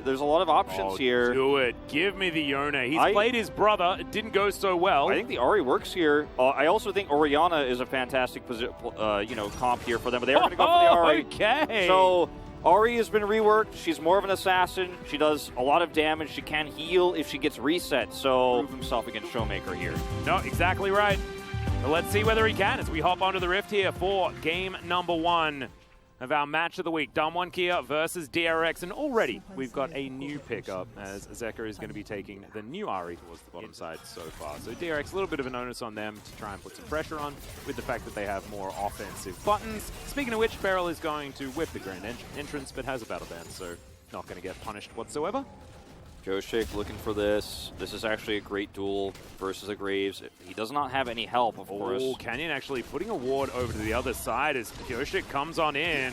There's a lot of options here. Do it. Give me the Yona. He's played his brother. It didn't go so well. I think the Ahri works here. I also think Orianna is a fantastic comp here for them, but they are going to go for the Ahri. Okay. So Ahri has been reworked. She's more of an assassin. She does a lot of damage. She can heal if she gets reset. So prove himself against Showmaker here. No, exactly right. But let's see whether he can as we hop onto the Rift here for game number 1 of our match of the week. Damwon versus DRX. And already we've got a new pickup as Zeka is going to be taking the new Ahri towards the bottom side so far. So DRX, a little bit of an onus on them to try and put some pressure on with the fact that they have more offensive buttons. Speaking of which, Beryl is going to whip the grand entrance, but has a battle ban, so not going to get punished whatsoever. Pioshik looking for this. This is actually a great duel versus a Graves. He does not have any help, of course. Oh, Canyon actually putting a ward over to the other side as Pioshik comes on in.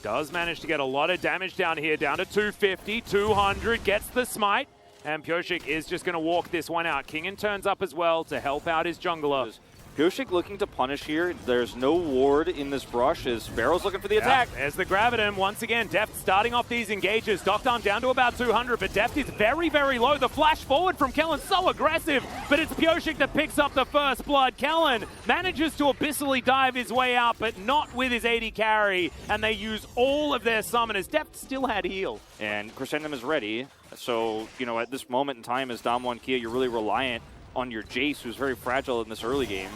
Does manage to get a lot of damage down here, down to 250, 200, gets the smite. And Pioshik is just going to walk this one out. Kingen turns up as well to help out his jungler. Pioshik looking to punish here. There's no ward in this brush as Barrow's looking for the attack. There's the Graviton. Once again, Deft starting off these engages. Doctarm down to about 200, but Deft is very, very low. The flash forward from Kellen, so aggressive, but it's Pioshik that picks up the first blood. Kellen manages to abyssally dive his way out, but not with his 80 carry, and they use all of their summoners. Deft still had heal. And Crescendum is ready. So, at this moment in time as Damwon, you're really reliant on your Jace, who's very fragile in this early game.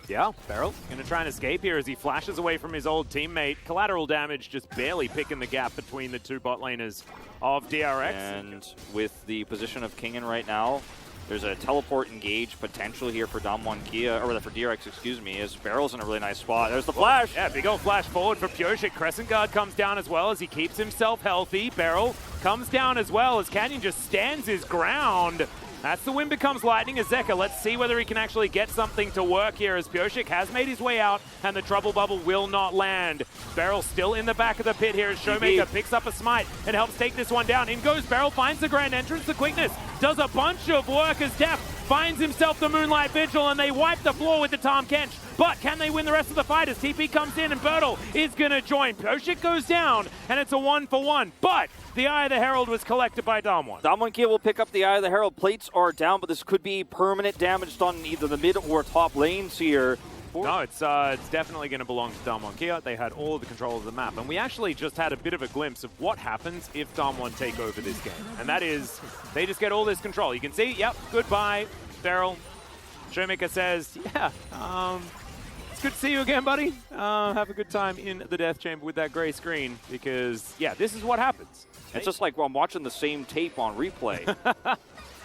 Yeah, Beryl going to try and escape here as he flashes away from his old teammate. Collateral damage just barely picking the gap between the two bot laners of DRX. And with the position of Kingen right now, there's a teleport engage potential here for Damwon, or rather for DRX, excuse me, as Beryl's in a really nice spot. There's the flash! Yeah, big old flash forward for Pioshik. Crescent Guard comes down as well as he keeps himself healthy. Beryl comes down as well as Canyon just stands his ground. That's the wind becomes lightning as Zeka. Let's see whether he can actually get something to work here as Pioshik has made his way out and the trouble bubble will not land. Beryl still in the back of the pit here as Showmaker picks up a smite and helps take this one down. In goes Beryl, finds the grand entrance. The quickness does a bunch of work as Deft finds himself the Moonlight Vigil and they wipe the floor with the Tahm Kench. But can they win the rest of the fight as TP comes in and Bertle is going to join. Pioshik goes down and it's a 1-for-1. But the Eye of the Herald was collected by Damwon. Damwon will pick up the Eye of the Herald. Plates are down, but this could be permanent damage done in either the mid or top lanes here. No, it's definitely going to belong to Damwon. They had all of the control of the map. And we actually just had a bit of a glimpse of what happens if Damwon take over this game. And that is, they just get all this control. You can see, yep, goodbye, Beryl. Showmaker says, yeah, it's good to see you again, buddy. Have a good time in the death chamber with that gray screen because, yeah, this is what happens. It's just like I'm watching the same tape on replay.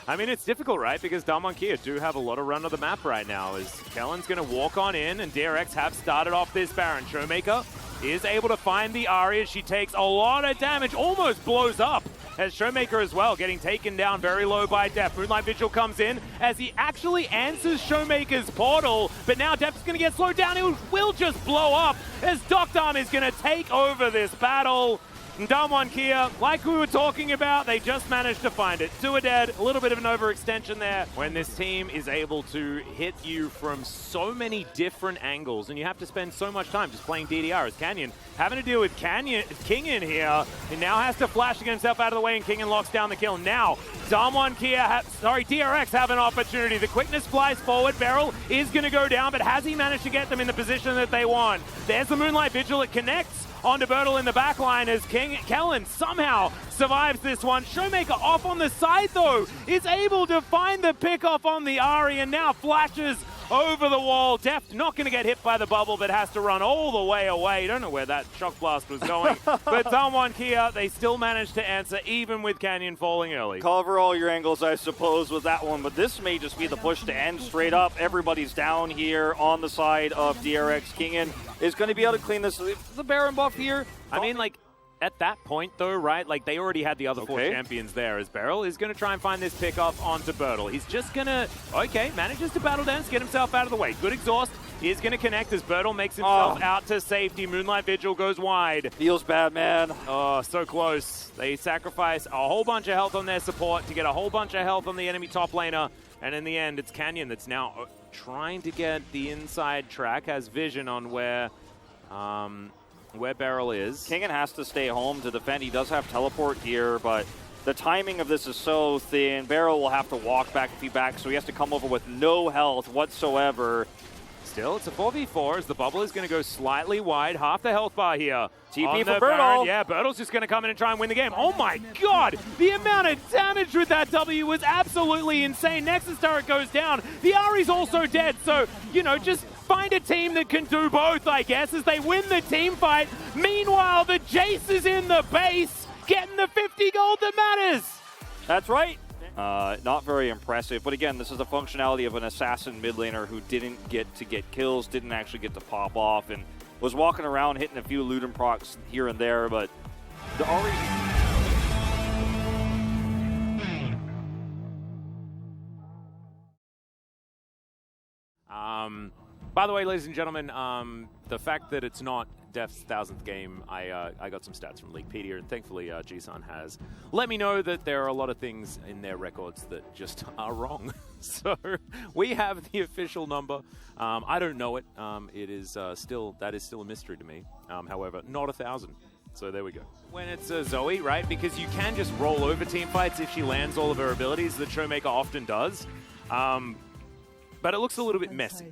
I mean, it's difficult, right? Because Damwon do have a lot of run of the map right now as Kellen's going to walk on in and DRX have started off this Baron. Showmaker is able to find the Ahri as she takes a lot of damage, almost blows up. As Showmaker as well, getting taken down very low by Deft. Moonlight Vigil comes in as he actually answers Showmaker's portal, but now Deft is going to get slowed down. It will just blow up as Doctarm is going to take over this battle. And Damwon, like we were talking about, they just managed to find it. 2 are dead, a little bit of an overextension there. When this team is able to hit you from so many different angles, and you have to spend so much time just playing DDR as Canyon, having to deal with Kingen here, he now has to flash to get himself out of the way, and Kingen locks down the kill. Now, DRX have an opportunity. The quickness flies forward. Beryl is going to go down, but has he managed to get them in the position that they want? There's the Moonlight Vigil. It connects onto Bertle in the back line as Kellen somehow survives this one. Showmaker off on the side, though, is able to find the pick-off on the Ahri and now flashes over the wall. Deft not going to get hit by the bubble, but has to run all the way away. Don't know where that shock blast was going. But Damwon, they still managed to answer, even with Canyon falling early. Cover all your angles, I suppose, with that one. But this may just be the push to end straight up. Everybody's down here on the side of DRX. Kingen is going to be able to clean this. The Baron buff here. I mean, like, at that point, though, right, like, they already had the other 4 champions there as Beryl is going to try and find this pick-off onto Bertle. He's just going to, manages to battle dance, get himself out of the way. Good exhaust. He is going to connect as Bertle makes himself out to safety. Moonlight Vigil goes wide. Feels bad, man. Oh, so close. They sacrifice a whole bunch of health on their support to get a whole bunch of health on the enemy top laner. And in the end, it's Canyon that's now trying to get the inside track, has vision on where Beryl is. Kingen has to stay home to defend. He does have teleport here, but The timing of this is so thin. Barrow will have to walk back a few back, so he has to come over with no health whatsoever. Still, it's a 4v4 as the bubble is going to go slightly wide. Half the health bar here. TP for Bertle. Bertle. Yeah, Bertle's just going to come in and try and win the game. Oh my god! The amount of damage with that W was absolutely insane. Nexus turret goes down. The Ari's also dead, so, you know, just find a team that can do both, I guess, as they win the team fight. Meanwhile, the Jace is in the base, getting the 50 gold that matters. That's right. Not very impressive, but again, this is the functionality of an assassin mid laner who didn't get to get kills, didn't actually get to pop off, and was walking around hitting a few loot and procs here and there, but the already... By the way, ladies and gentlemen, the fact that it's not Def's 1000th game, I got some stats from Leaguepedia, and thankfully G-Sun has let me know that there are a lot of things in their records that just are wrong. So we have the official number. I don't know it. It is that is still a mystery to me. However, not 1,000. So there we go. When it's Zoe, right? Because you can just roll over team fights if she lands all of her abilities, that Showmaker often does. But it looks a little bit messy.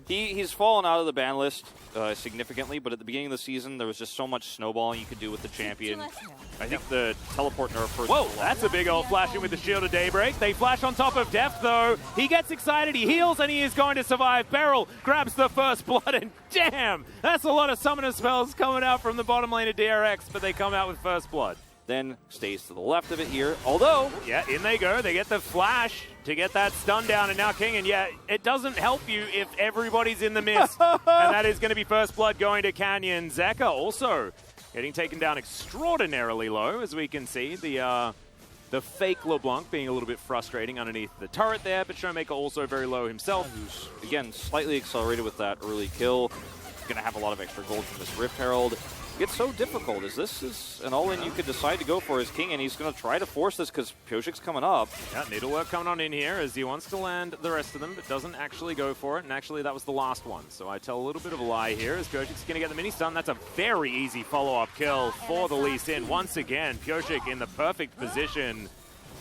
He's fallen out of the ban list significantly, but at the beginning of the season, there was just so much snowballing you could do with the champion. I think the teleport nerf first. Whoa, that's a big old flash in with the Shield of Daybreak. They flash on top of Def, though. He gets excited, he heals, and he is going to survive. Beryl grabs the first blood, and damn, that's a lot of summoner spells coming out from the bottom lane of DRX, but they come out with first blood. Then stays to the left of it here, although... Yeah, in they go. They get the flash to get that stun down, and now King, and yeah, it doesn't help you if everybody's in the mist. And that is going to be first blood going to Canyon. Zeka also getting taken down extraordinarily low, as we can see. The fake LeBlanc being a little bit frustrating underneath the turret there, but Showmaker also very low himself. Who's, again, slightly accelerated with that early kill. Going to have a lot of extra gold from this Rift Herald. It's so difficult, as this is an all-in you could decide to go for as King, and he's going to try to force this because Pioshik's coming up. Yeah, needlework coming on in here as he wants to land the rest of them, but doesn't actually go for it, and actually that was the last one. So I tell a little bit of a lie here as Pioshik's going to get the mini-stun. That's a very easy follow-up kill for the Lee Sin. Once again, Pioshik in the perfect position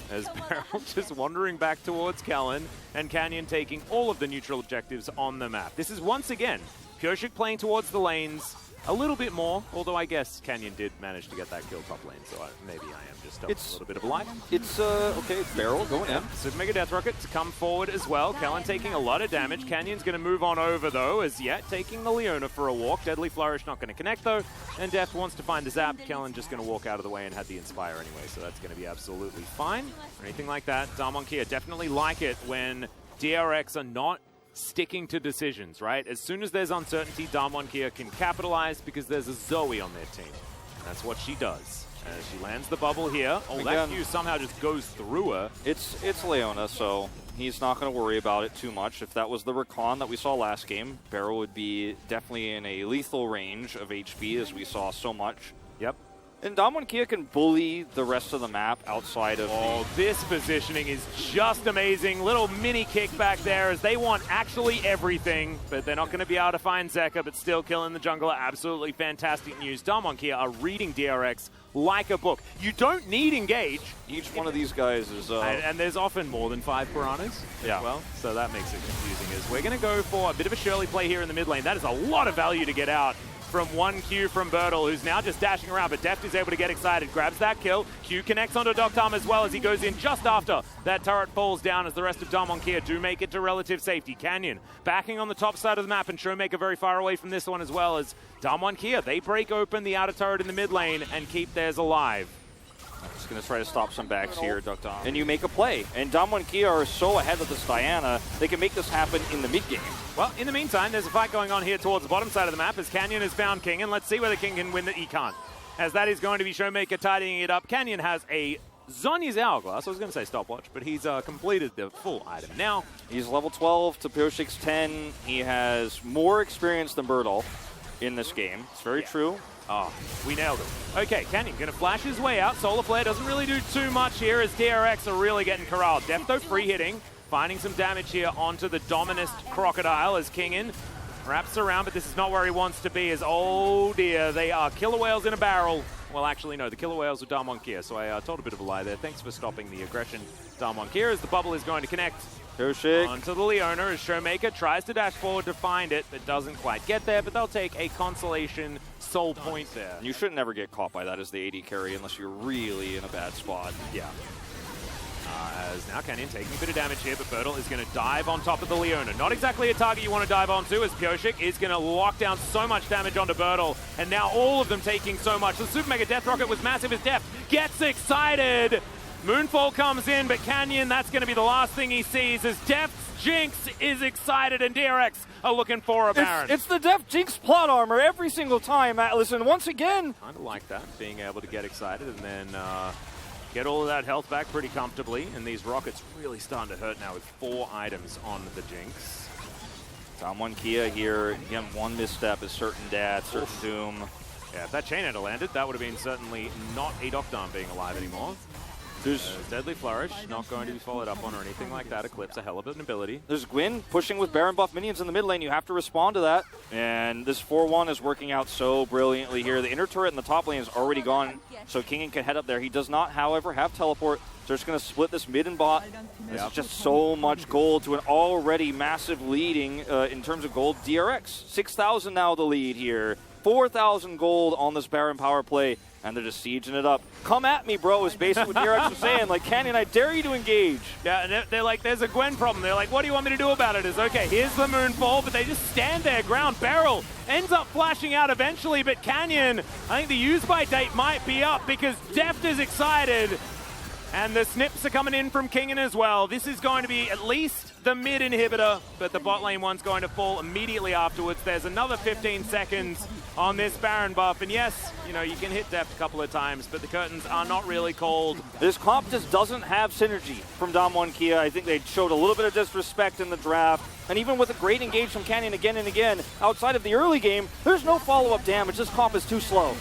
as Beryl just wandering back towards Kellen, and Canyon taking all of the neutral objectives on the map. This is once again Pioshik playing towards the lanes a little bit more, although I guess Canyon did manage to get that kill top lane, so maybe I am just a little bit of a lie. It's, okay, it's Beryl going in. Super Mega Death Rocket to come forward as well. Kellen taking a lot of damage. Canyon's going to move on over, though, as yet taking the Leona for a walk. Deadly Flourish not going to connect, though, and Death wants to find the Zap. Kellen just going to walk out of the way and had the Inspire anyway, so that's going to be absolutely fine. Or anything like that. Damwon Kia definitely like it when DRX are not sticking to decisions, right? As soon as there's uncertainty, Damwon Kia can capitalize because there's a Zoe on their team. And that's what she does. As she lands the bubble here. Oh, again, that Q somehow just goes through her. It's Leona, so he's not going to worry about it too much. If that was the Rakan that we saw last game, Beryl would be definitely in a lethal range of HP, as we saw so much. Yep. And Damwon Kia can bully the rest of the map outside of this positioning is just amazing. Little mini kickback there as they want actually everything, but they're not going to be able to find Zeka, but still killing the jungler. Absolutely fantastic news. Damwon Kia are reading DRX like a book. You don't need engage. Each one of these guys is... And there's often more than 5 piranhas as well, so that makes it confusing. As we're going to go for a bit of a Shirley play here in the mid lane. That is a lot of value to get out from one Q from Bertle, who's now just dashing around, but Deft is able to get excited, grabs that kill. Q connects onto Doctarm as well as he goes in just after that turret falls down, as the rest of Damwon Kia do make it to relative safety. Canyon backing on the top side of the map, and Showmaker very far away from this one as well, as Damwon Kia, they break open the outer turret in the mid lane and keep theirs alive. Just going to try to stop some backs here, Doctarm. And you make a play. And Damwon Kia are so ahead of this Diana, they can make this happen in the mid game. Well, in the meantime, there's a fight going on here towards the bottom side of the map as Canyon has found King, and let's see whether King can win it. He can't, as that is going to be Showmaker tidying it up. Canyon has a Zhonya's Hourglass. I was going to say stopwatch, but he's completed the full item now. He's level 12 to Pioshik's 10. He has more experience than Bertle in this game. It's very true. Oh, we nailed it. Okay, Canyon going to flash his way out. Solar Flare doesn't really do too much here as DRX are really getting corralled. Defto free hitting, finding some damage here onto the Dominist Crocodile as Kingin wraps around, but this is not where he wants to be as, oh dear, they are killer whales in a barrel Well, actually, no, the killer whales were Damwon Kia, so I told a bit of a lie there. Thanks for stopping the aggression, Damwon Kia, as the bubble is going to connect onto the Leona as Showmaker tries to dash forward to find it, but doesn't quite get there, but they'll take a consolation soul point there. You should never get caught by that as the AD carry unless you're really in a bad spot. Yeah. As now Canyon taking a bit of damage here, but Bertle is going to dive on top of the Leona. Not exactly a target you want to dive onto, as Pyosik is going to lock down so much damage onto Bertle, and now all of them taking so much. The Super Mega Death Rocket was massive as Deft gets excited. Moonfall comes in, but Canyon, that's going to be the last thing he sees as Deft's Jinx is excited and DRX are looking for a Baron. It's the Deft Jinx plot armor every single time, Atlas, and once again. Kind of like that, being able to get excited and then get all of that health back pretty comfortably, and these rockets really starting to hurt now with 4 items on the Jinx. Damwon Kia here, again, one misstep is certain death, certain doom. Yeah, if that chain had landed, that would have been certainly not a Doctarm being alive anymore. There's Deadly Flourish, not going to be followed up on or anything like that. Eclipse, a hell of an ability. There's Gwyn pushing with Baron buff minions in the mid lane. You have to respond to that. And this 4-1 is working out so brilliantly here. The inner turret in the top lane is already gone, so Kingen can head up there. He does not, however, have teleport. So they're just going to split this mid and bot. This is just so much gold to an already massive leading in terms of gold. DRX, 6,000 now the lead here. 4,000 gold on this Baron power play. And they're just sieging it up. Come at me, bro, is basically what DRX was saying. Like, Canyon, I dare you to engage. Yeah, and they're like, there's a Gwen problem. They're like, what do you want me to do about it? It's okay, here's the Moonfall, but they just stand their ground. Beryl ends up flashing out eventually, but Canyon, I think the use-by date might be up because Deft is excited. And the snips are coming in from Kingen as well. This is going to be at least the mid inhibitor, but the bot lane one's going to fall immediately afterwards. There's another 15 seconds on this Baron buff, and yes, you know, you can hit Deft a couple of times, but the curtains are not really called. This comp just doesn't have synergy from Damwon Kia. I think they showed a little bit of disrespect in the draft, and even with a great engage from Canyon again and again, outside of the early game, there's no follow-up damage. This comp is too slow.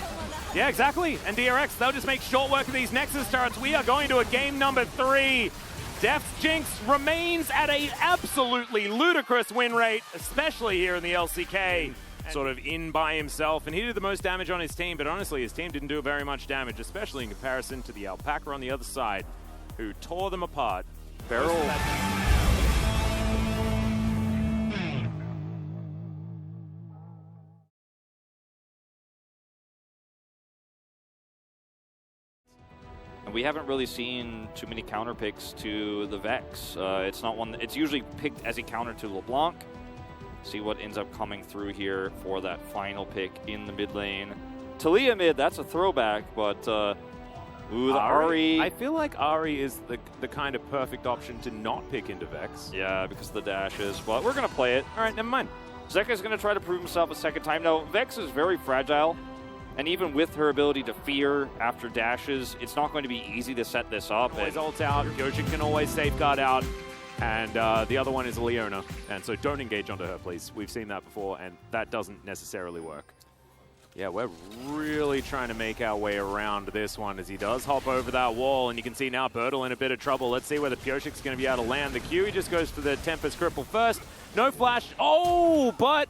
Yeah, exactly. And DRX, they'll just make short work of these Nexus turrets. We are going to a game number 3. Deft's Jinx remains at an absolutely ludicrous win rate, especially here in the LCK. Sort of in by himself, and he did the most damage on his team, but honestly, his team didn't do very much damage, especially in comparison to the Alpaca on the other side, who tore them apart. Beryl. We haven't really seen too many counter picks to the Vex. It's not one. It's usually picked as a counter to LeBlanc. See what ends up coming through here for that final pick in the mid lane. Talia mid, that's a throwback, but the Ahri. I feel like Ahri is the kind of perfect option to not pick into Vex. Yeah, because of the dashes, but we're going to play it. All right, never mind. Zeka's going to try to prove himself a second time. Now, Vex is very fragile. And even with her ability to fear after dashes, it's not going to be easy to set this up. Always ult out, Gyojin can always safeguard out, and the other one is a Leona. And so don't engage onto her, please. We've seen that before, and that doesn't necessarily work. Yeah, we're really trying to make our way around this one as he does hop over that wall, and you can see now Bertle in a bit of trouble. Let's see whether Pyoshik's going to be able to land the Q. He just goes for the Tempest Cripple first. No flash. Oh, but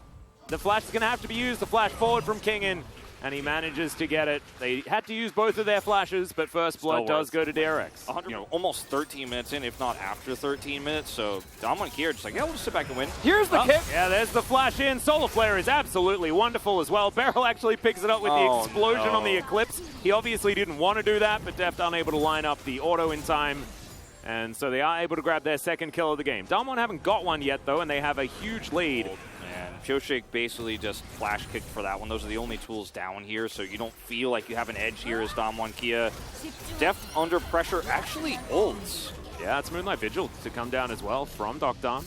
the flash is going to have to be used. The flash forward from Kingen. And he manages to get it. They had to use both of their flashes, but first blood does go to DRX. Almost 13 minutes in, if not after 13 minutes. So Damwon Kia just like, yeah, we'll just sit back and win. Here's the kick. Yeah, there's the flash in. Solar Flare is absolutely wonderful as well. Beryl actually picks it up with the explosion on the Eclipse. He obviously didn't want to do that, but Deft unable to line up the auto in time. And so they are able to grab their second kill of the game. Damwon haven't got one yet, though, and they have a huge lead. And Pyoshik basically just flash kicked for that one. Those are the only tools down here, so you don't feel like you have an edge here as Damwon Kia. Deft under pressure actually ults. Yeah, it's Moonlight Vigil to come down as well from Doctarm.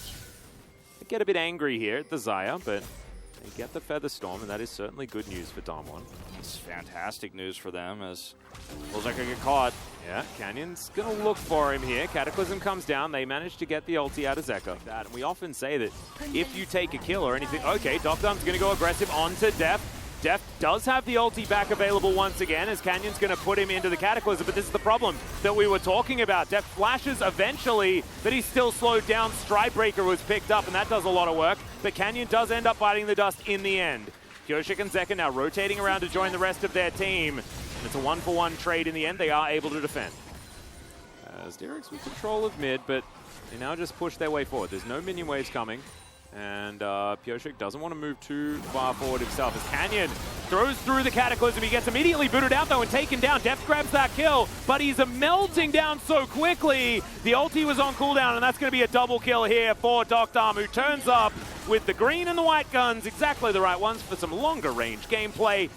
They get a bit angry here at the Xayah, but they get the Feather Storm, and that is certainly good news for Damwon. It's fantastic news for them as looks like I get caught. Yeah, Canyon's going to look for him here. Cataclysm comes down. They manage to get the ulti out of Zeka. And we often say that if you take a kill or anything, okay, Doctarm's going to go aggressive onto Deft. Deft does have the ulti back available once again as Canyon's going to put him into the Cataclysm, but this is the problem that we were talking about. Deft flashes eventually, but he's still slowed down. Strybreaker was picked up, and that does a lot of work, but Canyon does end up biting the dust in the end. Pyoshik and Zeka now rotating around to join the rest of their team. And it's a 1-for-1 trade in the end. They are able to defend. As DRX with control of mid, but they now just push their way forward. There's no minion waves coming. And Pioshik doesn't want to move too far forward himself as Canyon throws through the Cataclysm. He gets immediately booted out though and taken down. Deft grabs that kill, but he's melting down so quickly. The ulti was on cooldown, and that's going to be a double kill here for Doctarm, who turns up with the green and the white guns, exactly the right ones for some longer range gameplay.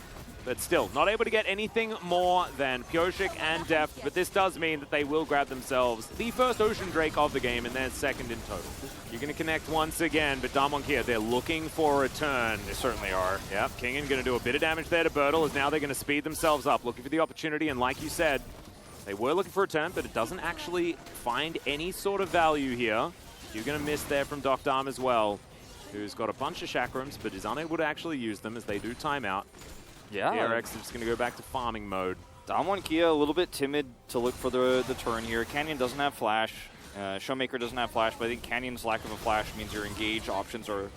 But still, not able to get anything more than Pioshik and Deft, but this does mean that they will grab themselves the first Ocean Drake of the game and their second in total. You're going to connect once again, but Damwon, they're looking for a turn. They certainly are. Yep, Kingen going to do a bit of damage there to Bertle, as now they're going to speed themselves up, looking for the opportunity, and like you said, they were looking for a turn, but it doesn't actually find any sort of value here. You're going to miss there from Doctarm as well, who's got a bunch of chakrams, but is unable to actually use them as they do timeout. Yeah. DRX is just going to go back to farming mode. Damwon Kia a little bit timid to look for the turn here. Canyon doesn't have flash. Showmaker doesn't have flash, but I think Canyon's lack of a flash means your engage options are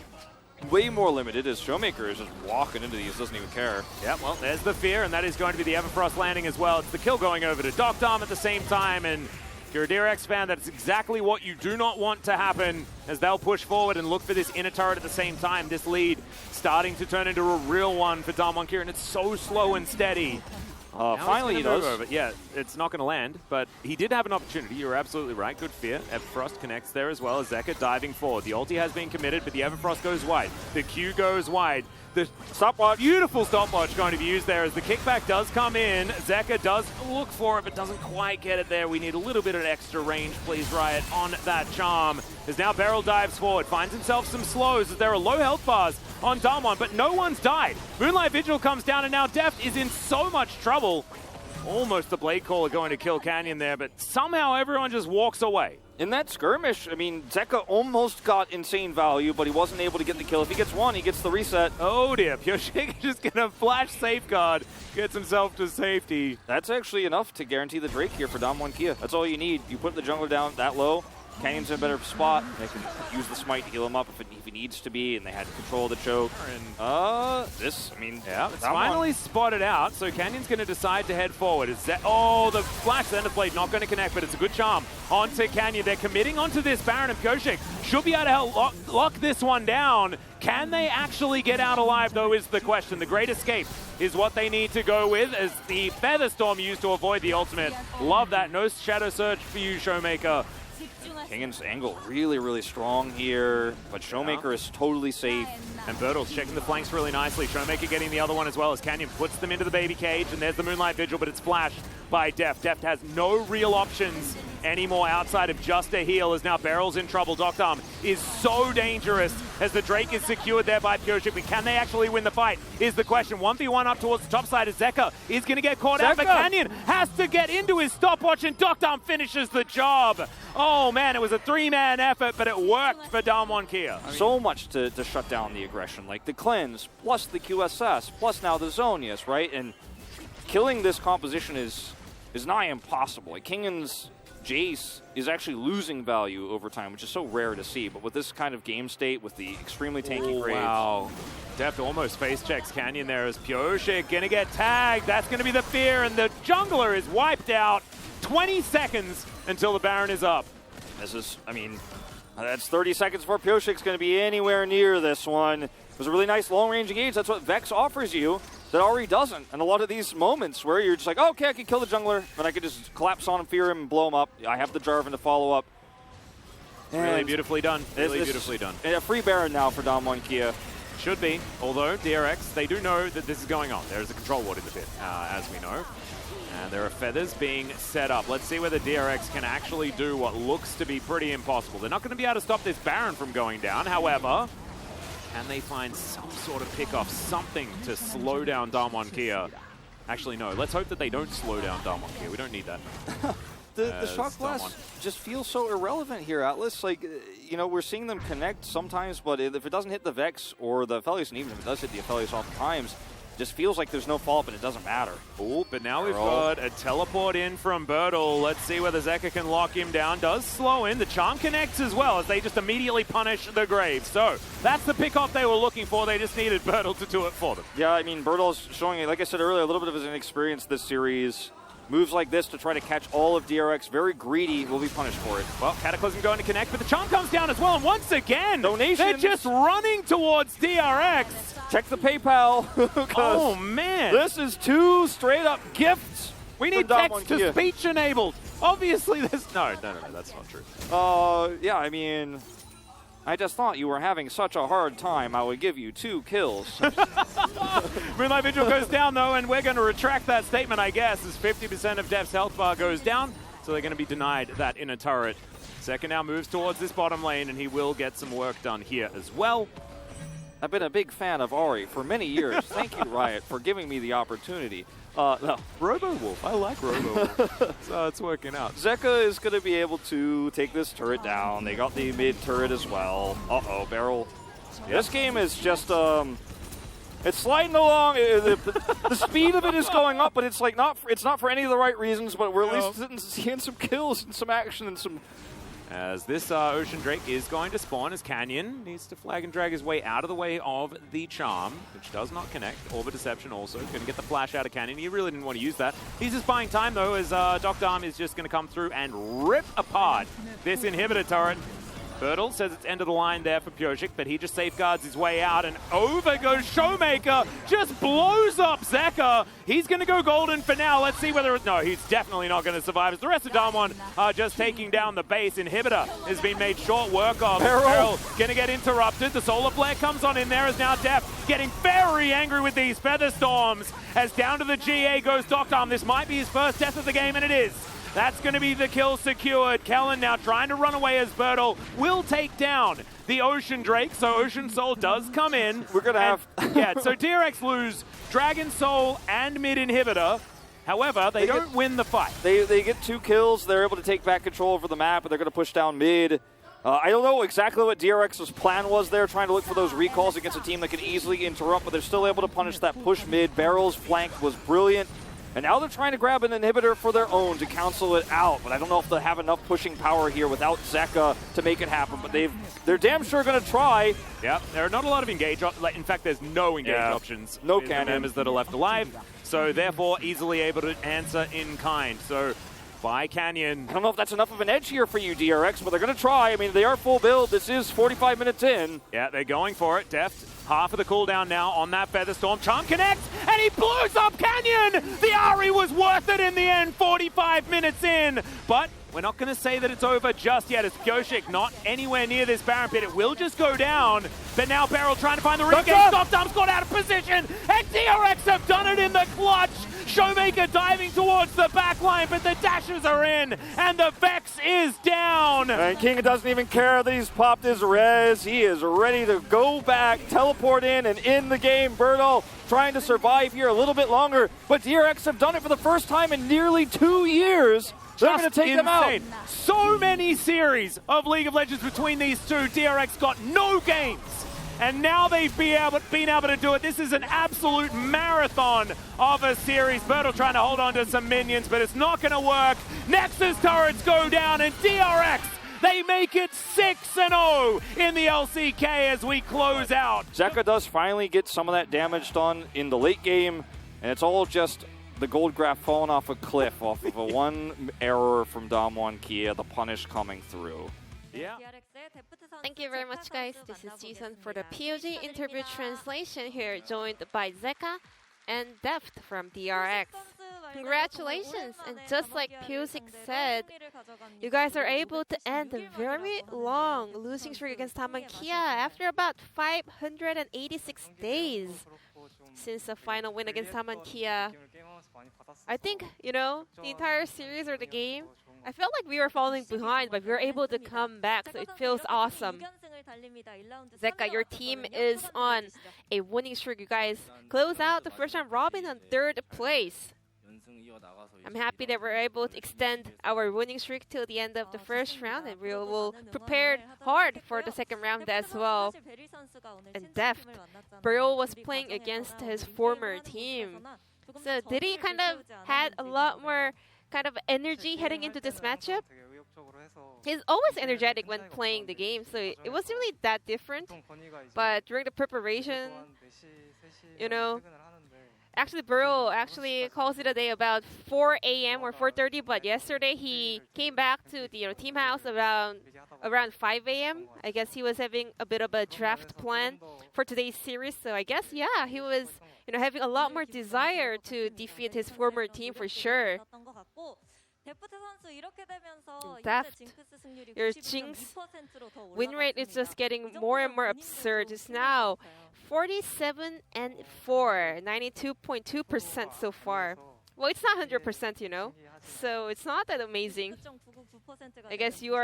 way more limited, as Showmaker is just walking into these, doesn't even care. Yeah, well, there's the fear, and that is going to be the Everfrost landing as well. It's the kill going over to Doctarm at the same time, and if you're a DRX fan, that's exactly what you do not want to happen, as they'll push forward and look for this inner turret at the same time. This lead starting to turn into a real one for Damwon Kia, and it's so slow and steady. Finally he does. Over. Yeah, it's not going to land, but he did have an opportunity. You're absolutely right. Good fear. Everfrost connects there as well as Zeka diving forward. The ulti has been committed, but the Everfrost goes wide. The Q goes wide. The stopwatch, beautiful stopwatch going to be used there as the kickback does come in. Zeka does look for it, but doesn't quite get it there. We need a little bit of extra range, please, Riot, on that charm. As now Beryl dives forward, finds himself some slows as there are low health bars on Damwon, but no one's died. Moonlight Vigil comes down, and now Deft is in so much trouble. Almost the Blade Caller going to kill Canyon there, but somehow everyone just walks away. In that skirmish, I mean, Zeka almost got insane value, but he wasn't able to get the kill. If he gets one, he gets the reset. Oh dear, Pioshik is just going to flash Safeguard, gets himself to safety. That's actually enough to guarantee the Drake here for Damwon Kia. That's all you need. You put the jungler down that low, Canyon's in a better spot. They can use the smite to heal him up if he needs to be, and they had control of the choke. Yeah, it's finally spotted out, so Canyon's going to decide to head forward. Oh, the flash End of Blade not going to connect, but it's a good charm onto Canyon. They're committing onto this Baron, and Pioshik should be able to help lock this one down. Can they actually get out alive, though, is the question. The Great Escape is what they need to go with, as the Feather Storm used to avoid the ultimate. Love that. No Shadow Surge for you, Showmaker. Kingan's angle really, really strong here, but Showmaker is totally safe. And Bertle's checking the flanks really nicely. Showmaker getting the other one as well as Canyon puts them into the baby cage, and there's the Moonlight Vigil, but it's flashed by Deft. Deft has no real options anymore outside of just a heal, as now Beryl's in trouble. Doctarm is so dangerous as the Drake is secured there by Pioshik, but can they actually win the fight is the question. 1v1 up towards the top side as Zeka is going to get caught out, but Canyon has to get into his stopwatch, and Doctarm finishes the job. Oh man, it was a three-man effort, but it worked for Damwon Kia. So much to shut down the aggression, like the cleanse, plus the QSS, plus now the Zonius, right? And killing this composition is nigh impossible. Like Kingan's Jace is actually losing value over time, which is so rare to see. But with this kind of game state, with the extremely tanky grades. Wow. Deft almost face checks Canyon there as Pioshik gonna get tagged. That's gonna be the fear, and the jungler is wiped out. 20 seconds until the Baron is up. This is, I mean, that's 30 seconds before Pioshik's going to be anywhere near this one. It was a really nice long-range engage. That's what Vex offers you that already doesn't. And a lot of these moments where you're just like, oh, okay, I can kill the jungler, but I could just collapse on him, fear him, and blow him up. I have the Jarvan to follow up. And really beautifully done. Really beautifully done. And a free Baron now for Damwon Kia. Should be, although DRX, they do know that this is going on. There is a control ward in the pit, as we know. And there are feathers being set up. Let's see whether DRX can actually do what looks to be pretty impossible. They're not going to be able to stop this Baron from going down. However, can they find some sort of pickoff, something to slow down Damwon Kia? Actually, no. Let's hope that they don't slow down Damwon Kia. We don't need that. The Shock Blast just feels so irrelevant here, Atlas. Like, you know, we're seeing them connect sometimes, but if it doesn't hit the Vex or the Aphelios, and even if it does hit the Aphelios oftentimes, just feels like there's no follow-up and it doesn't matter. Oh, but now we've got a teleport in from Bertel. Let's see whether Zeka can lock him down. Does slow in. The charm connects as well as they just immediately punish the Grave. So that's the pick-off they were looking for. They just needed Bertel to do it for them. Yeah, I mean, Bertel's showing, like I said earlier, a little bit of his inexperience this series. Moves like this to try to catch all of DRX, very greedy, will be punished for it. Well, Cataclysm going to connect, but the charm comes down as well. And once again, Donations. They're just running towards DRX. Check the PayPal. Oh, man. This is 2 straight-up gifts. We need text-to-speech enabled. Obviously, there's... No, that's not true. Yeah, I mean... I just thought you were having such a hard time, I would give you 2 kills. Moonlight Vigil goes down, though, and we're going to retract that statement, I guess, as 50% of Def's health bar goes down, so they're going to be denied that inner turret. Second now moves towards this bottom lane, and he will get some work done here as well. I've been a big fan of Ahri for many years. Thank you, Riot, for giving me the opportunity. No. Robo-Wolf. I like Robo-Wolf. So it's working out. Zeka is going to be able to take this turret down. They got the mid turret as well. Uh-oh, Barrel. Yep. This game is just, it's sliding along. The speed of it is going up, but it's like it's not for any of the right reasons, but we're at least seeing some kills and some action and some... As this Ocean Drake is going to spawn as Canyon needs to flag and drag his way out of the way of the Charm, which does not connect. Orbit Deception also going to get the flash out of Canyon. He really didn't want to use that. He's just buying time, though, as Dr. Arm is just going to come through and rip apart this inhibitor turret. Bertel says it's end of the line there for Pyosik, but he just safeguards his way out, and over goes Showmaker, just blows up Zeka. He's going to go golden for now. Let's see whether... No, he's definitely not going to survive, as the rest of Damwon are just taking down the base. Inhibitor has been made short work of. Beryl going to get interrupted. The Solar Flare comes on in there as now Def getting very angry with these Feather Storms, as down to the GA goes Dr. Arm. This might be his first death of the game, and it is. That's going to be the kill secured. Kellen now trying to run away as Bertel will take down the Ocean Drake. So Ocean Soul does come in. We're going to have... Yeah, so DRX lose Dragon Soul and mid inhibitor. However, they don't win the fight. They get 2 kills. They're able to take back control over the map, and they're going to push down mid. I don't know exactly what DRX's plan was there, trying to look for those recalls against a team that could easily interrupt, but they're still able to punish that push mid. Barrel's flank was brilliant. And now they're trying to grab an inhibitor for their own to cancel it out. But I don't know if they'll have enough pushing power here without Zeka to make it happen. But they're damn sure going to try. Yeah, there are not a lot of engage. In fact, there's no engage options. No Canyon members that are left alive. So therefore, easily able to answer in kind. So by Canyon. I don't know if that's enough of an edge here for you, DRX, but they're going to try. I mean, they are full build. This is 45 minutes in. Yeah, they're going for it. Deft, half of the cooldown now on that Feather Storm. Charm connects, and he blows up Canyon! The Ahri was worth it in the end, 45 minutes in. But we're not going to say that it's over just yet. As Pyosik not anywhere near this Baron Pit. It will just go down. But now Beryl trying to find the regain. Stop Dump's got out of position. And DRX have done it in the clutch. Showmaker diving towards the back line, but the dashes are in, and the Vex is down. And King doesn't even care that he's popped his res. He is ready to go back, teleport in, and in the game. Bertel trying to survive here a little bit longer, but DRX have done it for the first time in nearly 2 years. They're going to take them out. So many series of League of Legends between these two. DRX got no games. And now they've been able to do it. This is an absolute marathon of a series. Bertel trying to hold on to some minions, but it's not going to work. Nexus turrets go down, and DRX, they make it 6-0 in the LCK as we close out. Zeka does finally get some of that damage done in the late game, and it's all just the gold graph falling off a cliff off of a one error from Damwon Kia, the punish coming through. Yeah. Thank you very much, guys. This is Jason for the POG interview translation here, joined by Zeka and Deft from DRX. Congratulations! And just like Pyosik said, you guys are able to end a very long losing streak against Damwon Kia after about 586 days since the final win against Damwon Kia. I think, the entire series or the game, I felt like we were falling behind, but we were able to come back, so it feels awesome. Zeka, your team is on a winning streak. You guys close out the first round robin on 3rd place. I'm happy that we're able to extend our winning streak till the end of the first round, and we will prepare hard for the second round as well. And Deft, Burrow was playing against his former team. So did he kind of had a lot more kind of energy heading into this matchup? He's always energetic when playing the game, so it wasn't really that different. But during the preparation, actually Burrow actually calls it a day about 4 a.m. or 4:30. But yesterday he came back to the team house around 5 a.m. I guess he was having a bit of a draft plan for today's series. So I guess he was having a lot more desire to defeat his former team for sure. Deft, your Jinx win rate is just getting more and more absurd. It's now 47-4, 92.2% so far. Well, it's not 100%, so it's not that amazing. I guess you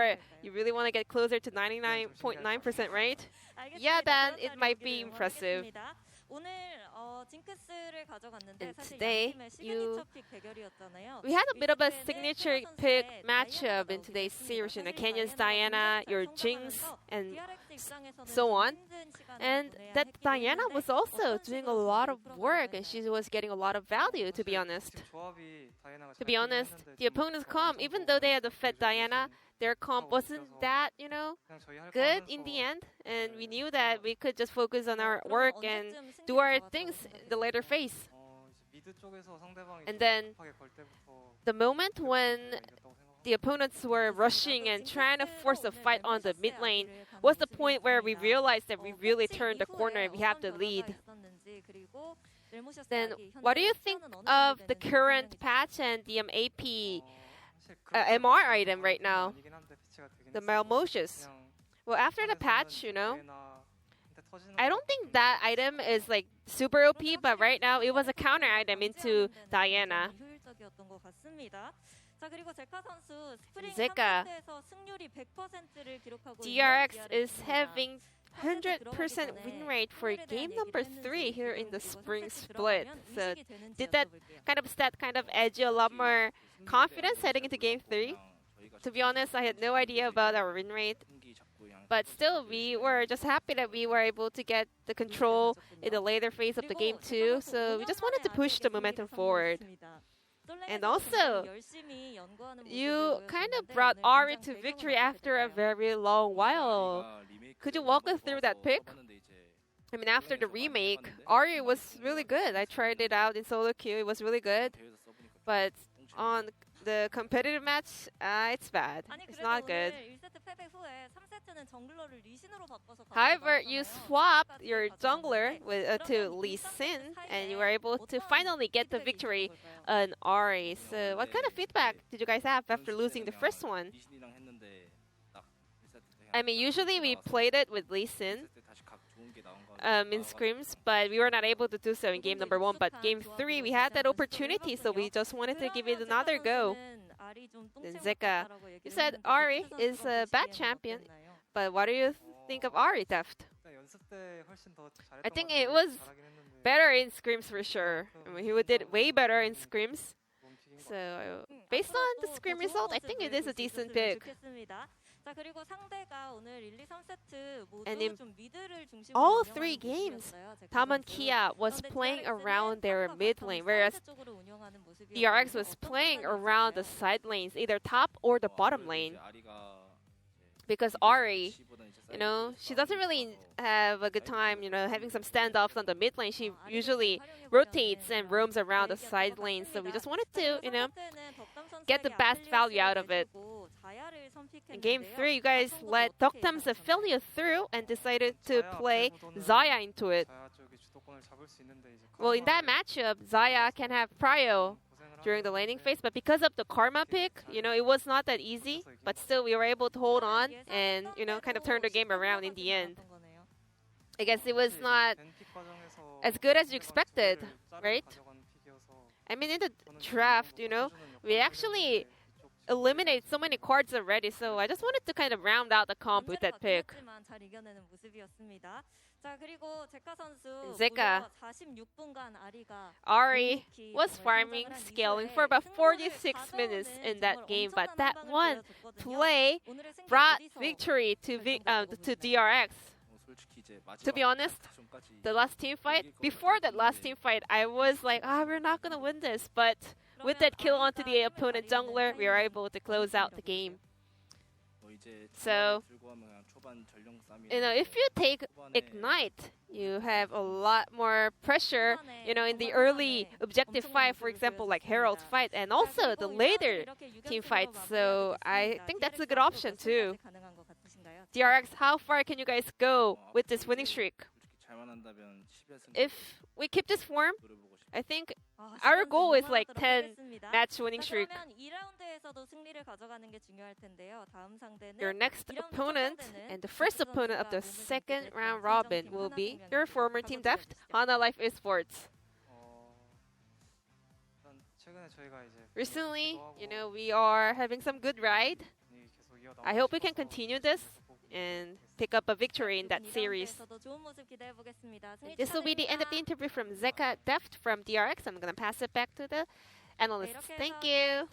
really want to get closer to 99.9%, right? Yeah, then it might be impressive. And today, we had a bit of a signature pick matchup in today's series. Kenyon's Diana, your Jinx, and so on. And that Diana was also doing a lot of work, and she was getting a lot of value, to be honest. To be honest, the opponent's comp, even though they had the Fed Diana, their comp wasn't that, good in the end. And we knew that we could just focus on our work and do our things in the later phase. And then the moment when the opponents were rushing and trying to force a fight on the mid lane was the point where we realized that we really turned the corner and we have to lead. Then what do you think of the current patch and the AP MR item right now? The Malmosius. Well, after the patch, I don't think that item is like super OP, but right now it was a counter item into Diana. Zeka. DRX is having 100% win rate for game number 3 here in the spring split. So did that kind of stat kind of edge you a lot more confidence heading into game 3? To be honest, I had no idea about our win rate. But still, we were just happy that we were able to get the control in the later phase of the game 2. So we just wanted to push the momentum forward. And also, you kind of brought Ari to victory after a very long while. Could you walk us through that pick? I mean, after the remake, Ari was really good. I tried it out in solo queue. It was really good. But on the competitive match, it's bad. It's not good. However, you swapped your jungler to Lee Sin, and you were able to finally get the victory on Ari. So what kind of feedback did you guys have after losing the first one? I mean, usually we played it with Lee Sin in scrims, but we were not able to do so in game number 1. But game 3, we had that opportunity, so we just wanted to give it another go. Then Zeka, you said Ari is a bad champion, but what do you think of Ari, Deft? I think it was better in scrims for sure. I mean, he did way better in scrims. So based on the scrim result, I think it is a decent pick. And in all 3 games, Damwon Kia was playing around their mid lane, whereas DRX was playing around the side lanes, either top or the bottom lane. Because Ari, she doesn't really have a good time, having some standoffs on the mid lane. She usually rotates and roams around the side lanes. So we just wanted to, get the best value out of it. In game 3, you guys let Doktam's affiliate through and decided to play Xayah into it. Well, in that matchup, Xayah can have prio during the laning phase, but because of the Karma pick, it was not that easy. But still, we were able to hold on and, kind of turn the game around in the end. I guess it was not as good as you expected, right? I mean, in the draft, we actually eliminate so many cards already, so I just wanted to kind of round out the comp with that pick. Zeka, Ari was farming, scaling for about 46 minutes in that game, but that one play brought victory to DRX. To be honest, the last team fight, before that last team fight, I was like, we're not gonna win this, but with that kill onto the opponent jungler, we were able to close out the game. So, if you take Ignite, you have a lot more pressure, in the early objective fight, for example, like Herald's fight, and also the later team fights. So I think that's a good option too. DRX, how far can you guys go with this winning streak? If we keep this form, I think our goal is like 10 match winning streak. Your next opponent and the first opponent of the second round robin will be your former team Deft, Hana Life Esports. Recently, we are having some good ride. I hope we can continue this and pick up a victory in that series. This will be the end of the interview from Zeka Deft from DRX. I'm going to pass it back to the analysts. Thank you.